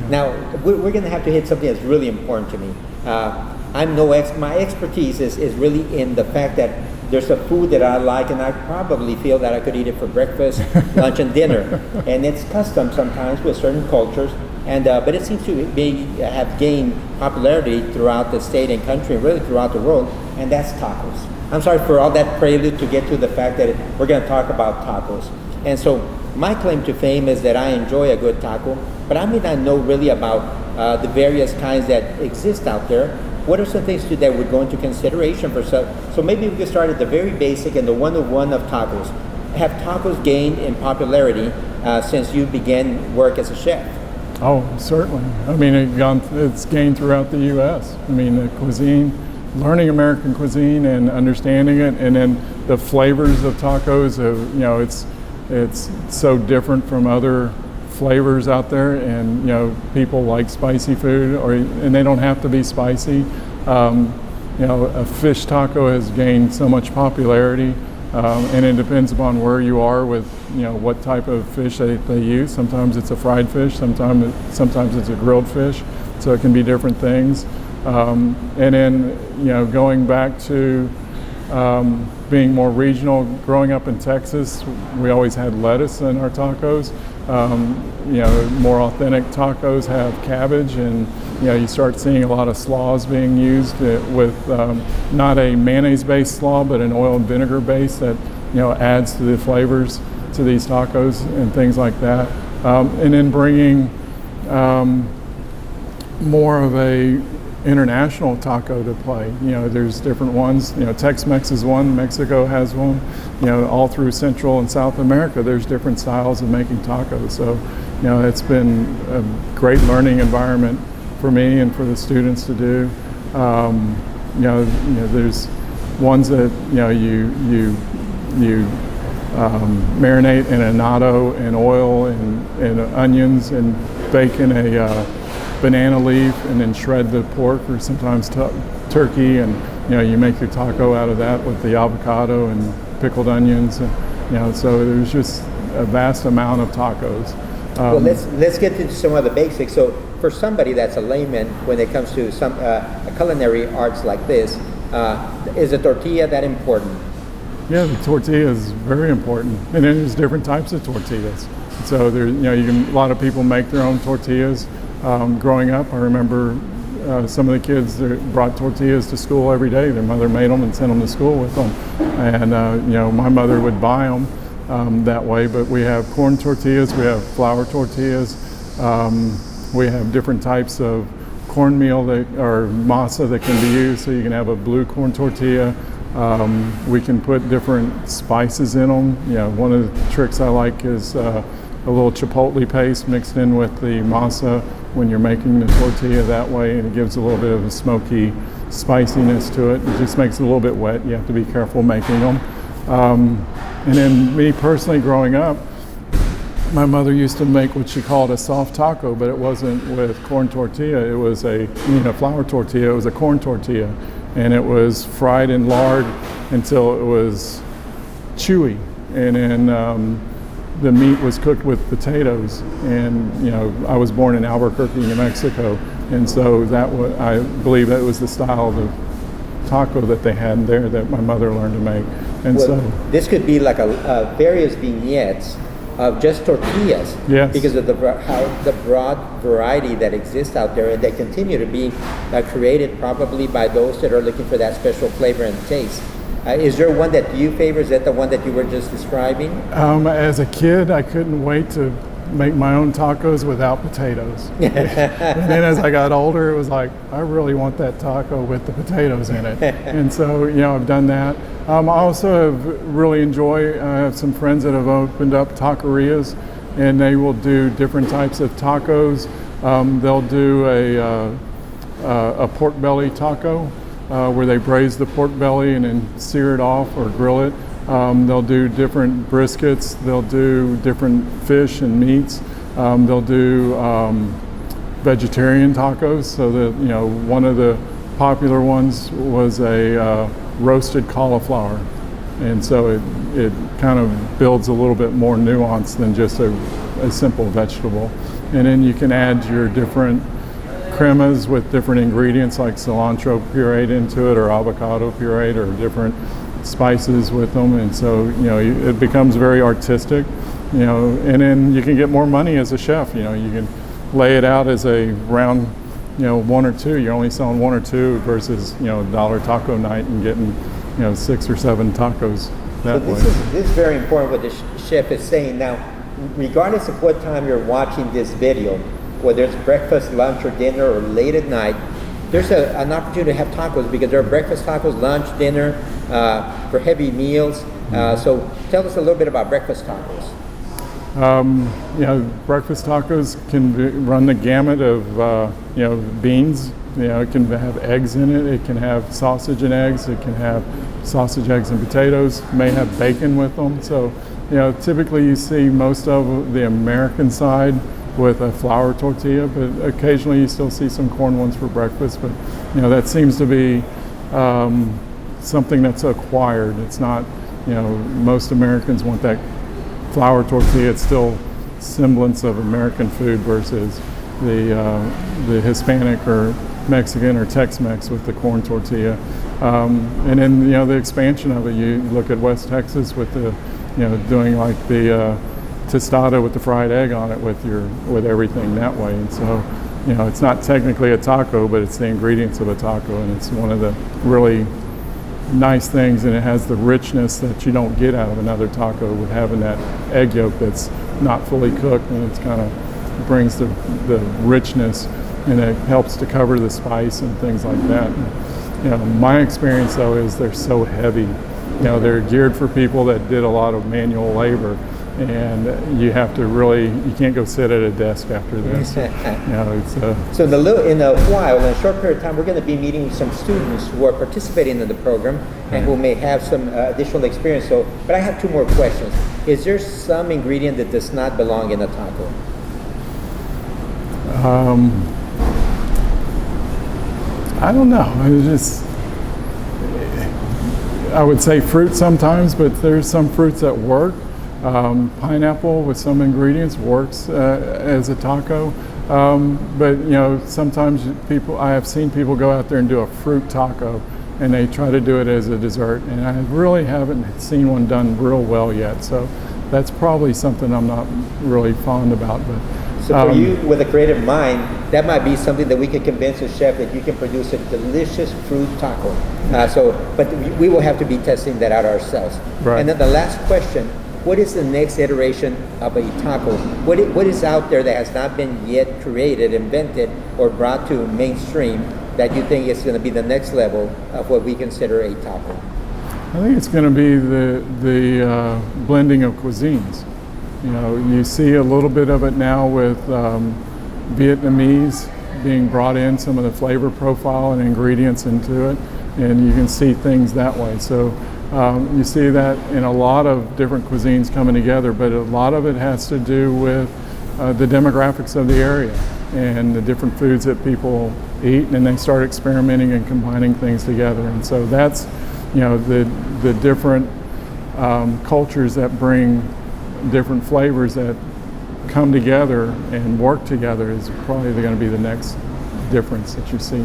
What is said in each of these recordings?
Now, we're going to have to hit something that's really important to me. My expertise is really in the fact that there's a food that I like, and I probably feel that I could eat it for breakfast, lunch, and dinner. And it's custom sometimes with certain cultures, but it seems to have gained popularity throughout the state and country, and really throughout the world, and that's tacos. I'm sorry for all that prelude to get to the fact that we're going to talk about tacos. And so my claim to fame is that I enjoy a good taco, but I may not know really about the various kinds that exist out there. What are some things that would go into consideration for so maybe we could start at the very basic and the 101 of tacos. Have tacos gained in popularity since you began work as a chef? Oh, certainly. I mean, it's gained throughout the U.S. I mean, the cuisine, learning American cuisine and understanding it, and then the flavors of tacos. It's so different from other flavors out there, and people like spicy food, and they don't have to be spicy. A fish taco has gained so much popularity, and it depends upon where you are with what type of fish they use. Sometimes it's a fried fish, sometimes it's a grilled fish, so it can be different things. And then going back to being more regional, growing up in Texas, we always had lettuce in our tacos. More authentic tacos have cabbage, and you start seeing a lot of slaws being used with not a mayonnaise-based slaw, but an oil and vinegar base that adds to the flavors to these tacos and things like that. And then bringing more of a international taco to play. There's different ones. Tex-Mex is one, Mexico has one. All through Central and South America, there's different styles of making tacos. So, it's been a great learning environment for me and for the students to do. There's ones that you marinate in annatto and oil and onions and bake in a banana leaf, and then shred the pork or sometimes turkey, and you make your taco out of that with the avocado and pickled onions, and so there's just a vast amount of tacos. Well, let's get into some of the basics. So for somebody that's a layman when it comes to some culinary arts like this, is a tortilla that important? Yeah, the tortilla is very important, and then there's different types of tortillas. So there, a lot of people make their own tortillas. Growing up, I remember some of the kids that brought tortillas to school every day. Their mother made them and sent them to school with them, and my mother would buy them that way. But we have corn tortillas, we have flour tortillas, we have different types of cornmeal or masa that can be used. So you can have a blue corn tortilla. We can put different spices in them. One of the tricks I like is a little chipotle paste mixed in with the masa when you're making the tortilla that way, and it gives a little bit of a smoky spiciness to it. It just makes it a little bit wet. You have to be careful making them. And then me personally, growing up, my mother used to make what she called a soft taco, but it wasn't with corn tortilla. It was a flour tortilla. It was a corn tortilla, and it was fried in lard until it was chewy, and then the meat was cooked with potatoes. And I was born in Albuquerque, New Mexico, and so I believe that was the style of the taco that they had there that my mother learned to make. And so this could be like a various vignettes of just tortillas, yes, because of the broad variety that exists out there, and they continue to be created probably by those that are looking for that special flavor and taste. Is there one that you favor? Is that the one that you were just describing? As a kid, I couldn't wait to make my own tacos without potatoes. And then as I got older, it was like, I really want that taco with the potatoes in it. And so, I've done that. I also have really I have some friends that have opened up taquerias, and they will do different types of tacos. They'll do a pork belly taco, where they braise the pork belly and then sear it off or grill it. They'll do different briskets. They'll do different fish and meats. They'll do vegetarian tacos. So that one of the popular ones was a roasted cauliflower, and so it kind of builds a little bit more nuance than just a simple vegetable. and then you can add your different cremas with different ingredients like cilantro pureed into it, or avocado pureed, or different spices with them, and so it becomes very artistic, and then you can get more money as a chef. You can lay it out as a round, one or two. You're only selling one or two versus $1 taco night and getting 6 or 7 tacos that way. This is very important what the chef is saying. Now, regardless of what time you're watching this video, whether it's breakfast, lunch, or dinner, or late at night, there's an opportunity to have tacos, because there are breakfast tacos, lunch, dinner, for heavy meals. So tell us a little bit about breakfast tacos. Breakfast tacos can run the gamut of beans. It can have eggs in it. It can have sausage and eggs. It can have sausage, eggs, and potatoes. It may have bacon with them. So typically you see most of the American side with a flour tortilla, but occasionally you still see some corn ones for breakfast. But that seems to be something that's acquired. It's not, most Americans want that flour tortilla. It's still semblance of American food versus the Hispanic or Mexican or Tex-Mex with the corn tortilla. And then the expansion of it. You look at West Texas with the doing like the tostada with the fried egg on it with everything that way. And so it's not technically a taco, but it's the ingredients of a taco, and it's one of the really nice things, and it has the richness that you don't get out of another taco with having that egg yolk that's not fully cooked, and it's kind of brings the richness, and it helps to cover the spice and things like that. My experience though is they're so heavy. They're geared for people that did a lot of manual labor, and you have to you can't go sit at a desk after this. So in a while, in a short period of time, we're going to be meeting with some students who are participating in the program and who may have some additional experience. But I have 2 more questions. Is there some ingredient that does not belong in a taco? I don't know. I would say fruit sometimes, but there's some fruits that work. Pineapple with some ingredients works as a taco, but sometimes I have seen people go out there and do a fruit taco, and they try to do it as a dessert, and I really haven't seen one done real well yet. So that's probably something I'm not really fond about. But so for you, with a creative mind, that might be something that we can convince a chef that you can produce a delicious fruit taco. But we will have to be testing that out ourselves. Right. And then the last question: what is the next iteration of a taco? What is out there that has not been yet created, invented, or brought to mainstream that you think is going to be the next level of what we consider a taco? I think it's going to be the blending of cuisines. You see a little bit of it now with Vietnamese being brought in, some of the flavor profile and ingredients into it, and you can see things that way. So you see that in a lot of different cuisines coming together, but a lot of it has to do with the demographics of the area and the different foods that people eat, and they start experimenting and combining things together. And so that's the different cultures that bring different flavors that come together and work together is probably going to be the next difference that you see.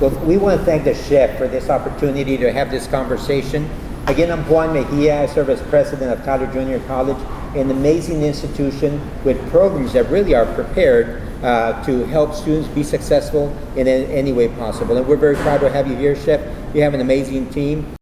Well, we want to thank the chef for this opportunity to have this conversation. Again, I'm Juan Mejia. I serve as president of Tyler Junior College, an amazing institution with programs that really are prepared to help students be successful in any way possible. And we're very proud to have you here, Chef. You have an amazing team.